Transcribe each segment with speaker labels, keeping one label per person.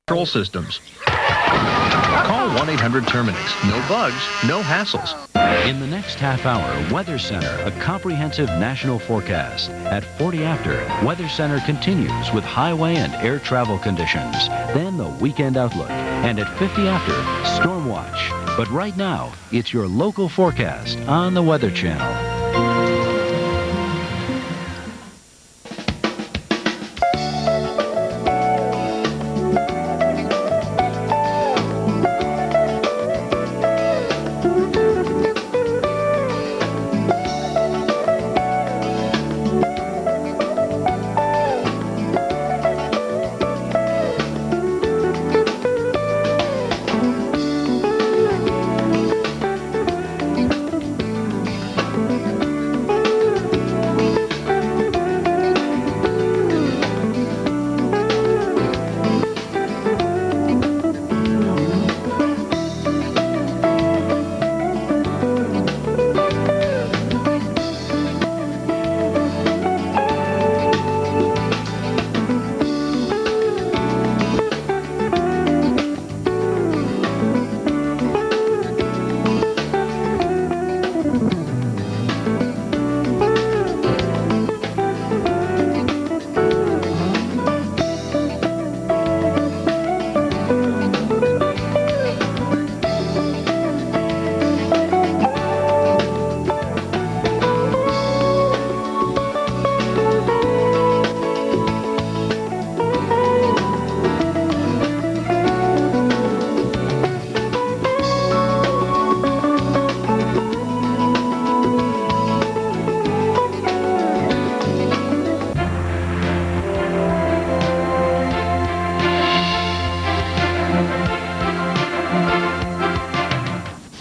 Speaker 1: control systems. Call 1-800-TERMINUS. No bugs, no hassles.
Speaker 2: In the next half hour, Weather Center, a comprehensive national forecast. At 40 after, Weather Center continues with highway and air travel conditions. Then the weekend outlook. And at 50 after, Storm Watch. But right now, it's your local forecast on the Weather Channel.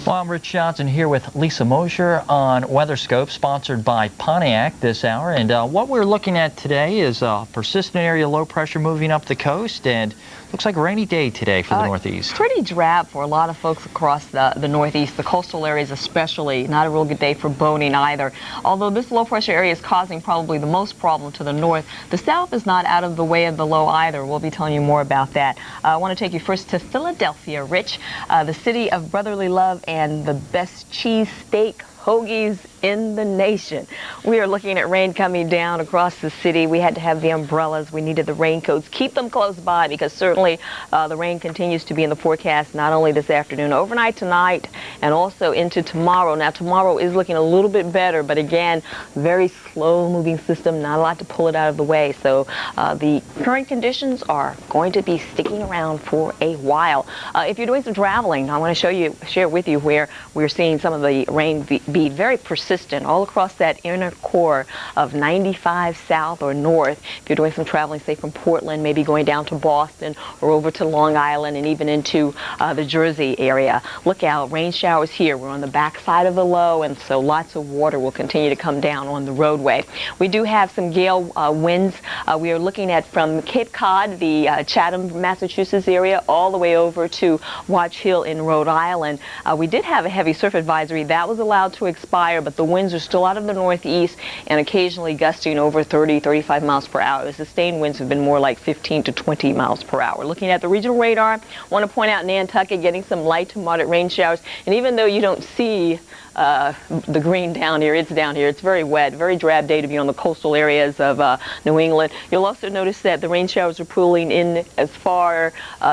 Speaker 3: I'm Rich Johnson here with Lisa Mosher on WeatherScope, sponsored by Pontiac this hour. And what we're looking at today is a persistent area low pressure moving up the coast, and looks like a rainy day today for the Northeast.
Speaker 4: Pretty drab for a lot of folks across the Northeast, the coastal areas especially. Not a real good day for boating either. Although this low pressure area is causing probably the most problem to the north, the south is not out of the way of the low either. We'll be telling you more about that. I want to take you first to Philadelphia, Rich, the city of brotherly love and the best cheesesteak hoagies in the nation. We are looking at rain coming down across the city. We had to have the umbrellas. We needed the raincoats. Keep them close by because certainly the rain continues to be in the forecast not only this afternoon, overnight tonight, and also into tomorrow. Now, tomorrow is looking a little bit better, but again, very slow-moving system, not a lot to pull it out of the way. So the current conditions are going to be sticking around for a while. If you're doing some traveling, I want to share with you where we're seeing some of the rain be very persistent all across that inner core of 95 south or north. If you're doing some traveling, say from Portland, maybe going down to Boston or over to Long Island and even into the Jersey area, look out, rain showers here. We're on the back side of the low, and so lots of water will continue to come down on the roadway. We do have some gale winds. We are looking at from Cape Cod, the Chatham, Massachusetts area, all the way over to Watch Hill in Rhode Island. We did have a heavy surf advisory. That was allowed to expire, but the winds are still out of the northeast and occasionally gusting over 30, 35 miles per hour. The sustained winds have been more like 15 to 20 miles per hour. Looking at the regional radar, I want to point out Nantucket getting some light to moderate rain showers. And even though you don't see the green down here, it's down here. It's very wet, very drab day to be on the coastal areas of New England. You'll also notice that the rain showers are pooling in as far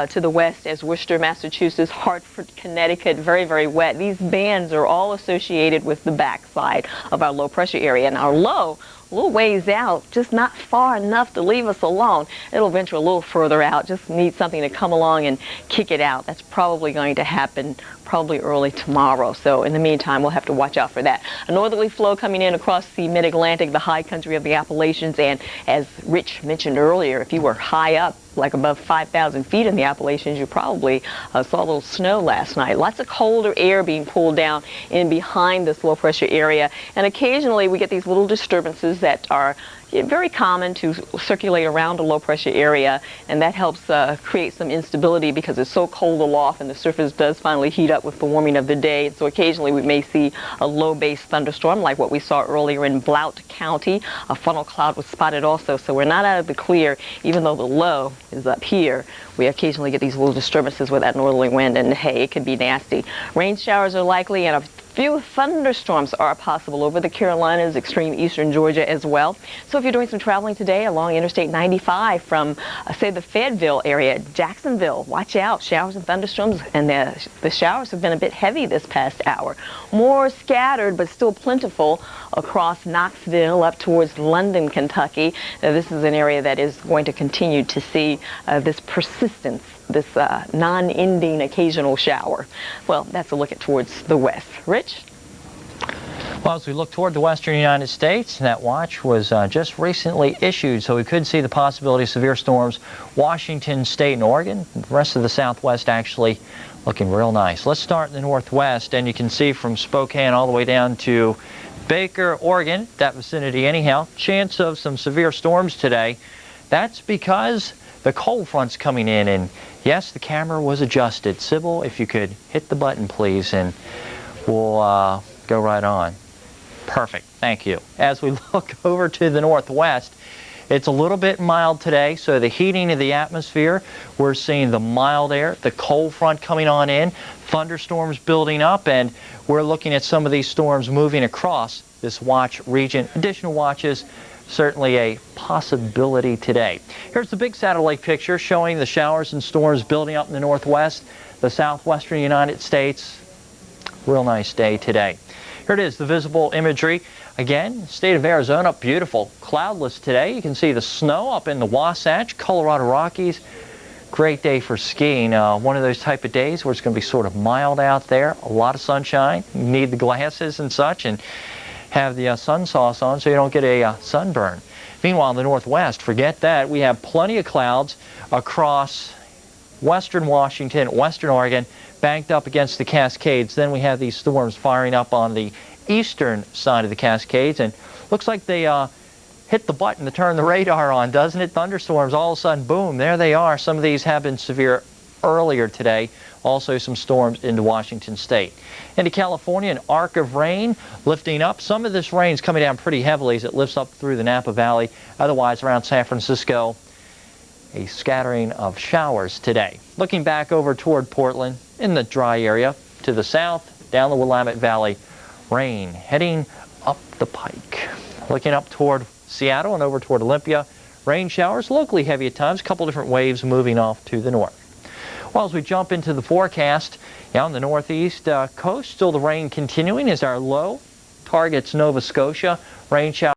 Speaker 4: to the west as Worcester, Massachusetts, Hartford, Connecticut, very, very wet. These bands are all associated with the backside of our low pressure area. And our low, a little ways out, just not far enough to leave us alone. It'll venture a little further out, just need something to come along and kick it out. That's probably going to happen probably early tomorrow. So in the meantime, we'll have to watch out for that. A northerly flow coming in across the mid-Atlantic, the high country of the Appalachians, and as Rich mentioned earlier, if you were high up, like above 5,000 feet in the Appalachians, you probably saw a little snow last night. Lots of colder air being pulled down in behind this low pressure area, and occasionally we get these little disturbances that are very common to circulate around a low pressure area, and that helps create some instability because it's so cold aloft and the surface does finally heat up with the warming of the day. So occasionally we may see a low base thunderstorm like what we saw earlier in Blount County. A funnel cloud was spotted also, so we're not out of the clear even though the low is up here. We occasionally get these little disturbances with that northerly wind, and hey, it could be nasty. Rain showers are likely, and a few thunderstorms are possible over the Carolinas, extreme eastern Georgia as well. So if you're doing some traveling today along Interstate 95 from, say, the Fayetteville area, Jacksonville, watch out. Showers and thunderstorms, and the showers have been a bit heavy this past hour. More scattered, but still plentiful across Knoxville up towards London, Kentucky. This is an area that is going to continue to see this persistence, this non-ending occasional shower. Well, that's a look at towards the west. Rich?
Speaker 3: Well, as we look toward the western United States, that watch was just recently issued, so we could see the possibility of severe storms. Washington State and Oregon, the rest of the Southwest actually looking real nice. Let's start in the Northwest, and you can see from Spokane all the way down to Baker, Oregon, that vicinity anyhow. Chance of some severe storms today. That's because the cold front's coming in, and yes, the camera was adjusted. Sybil, if you could hit the button, please, and we'll go right on. Perfect. Thank you. As we look over to the Northwest, it's a little bit mild today, so the heating of the atmosphere, we're seeing the mild air, the cold front coming on in, thunderstorms building up, and we're looking at some of these storms moving across this watch region. Additional watches, certainly a possibility today. Here's the big satellite picture showing the showers and storms building up in the Northwest, the southwestern United States. Real nice day today. Here it is, the visible imagery. Again, state of Arizona, beautiful. Cloudless today. You can see the snow up in the Wasatch, Colorado Rockies. Great day for skiing. One of those type of days where it's going to be sort of mild out there. A lot of sunshine. You need the glasses and such, and have the sun sauce on so you don't get a sunburn. Meanwhile, in the Northwest, forget that. We have plenty of clouds across western Washington, western Oregon, banked up against the Cascades. Then we have these storms firing up on the eastern side of the Cascades, and looks like they hit the button to turn the radar on, doesn't it? Thunderstorms, all of a sudden, boom, there they are. Some of these have been severe earlier today. Also some storms into Washington State. Into California, an arc of rain lifting up. Some of this rain is coming down pretty heavily as it lifts up through the Napa Valley. Otherwise, around San Francisco, a scattering of showers today. Looking back over toward Portland, in the dry area, to the south, down the Willamette Valley, rain heading up the pike. Looking up toward Seattle and over toward Olympia, rain showers, locally heavy at times, a couple different waves moving off to the north. Well, as we jump into the forecast, on the northeast coast, still the rain continuing as our low targets Nova Scotia. Rain showers